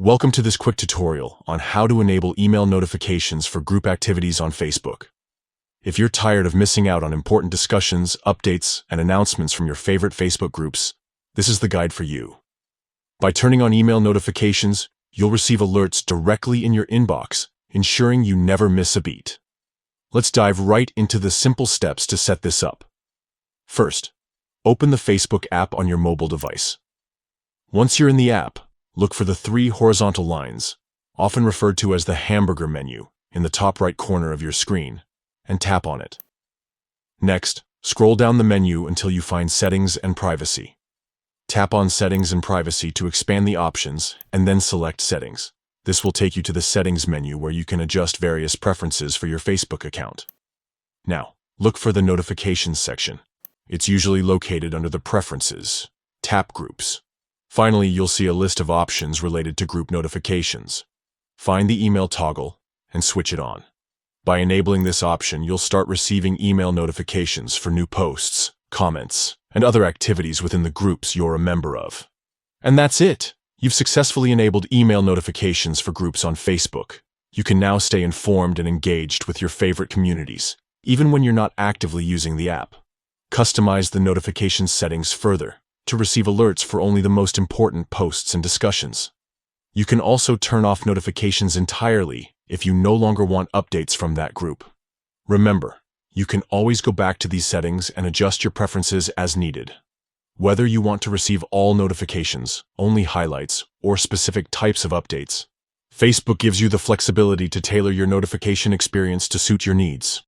Welcome to this quick tutorial on how to enable email notifications for group activities on Facebook. If you're tired of missing out on important discussions, updates, and announcements from your favorite Facebook groups, this is the guide for you. By turning on email notifications, you'll receive alerts directly in your inbox, ensuring you never miss a beat. Let's dive right into the simple steps to set this up. First, open the Facebook app on your mobile device. Once you're in the app, look for the three horizontal lines, often referred to as the hamburger menu, in the top right corner of your screen, and tap on it. Next, scroll down the menu until you find Settings and Privacy. Tap on Settings and Privacy to expand the options, and then select Settings. This will take you to the Settings menu where you can adjust various preferences for your Facebook account. Now, look for the Notifications section. It's usually located under the Preferences. Tap Groups. Finally, you'll see a list of options related to group notifications. Find the email toggle and switch it on. By enabling this option, you'll start receiving email notifications for new posts, comments, and other activities within the groups you're a member of. And that's it! You've successfully enabled email notifications for groups on Facebook. You can now stay informed and engaged with your favorite communities, even when you're not actively using the app. Customize the notification settings further to receive alerts for only the most important posts and discussions. You can also turn off notifications entirely if you no longer want updates from that group. Remember, you can always go back to these settings and adjust your preferences as needed. Whether you want to receive all notifications, only highlights, or specific types of updates, Facebook gives you the flexibility to tailor your notification experience to suit your needs.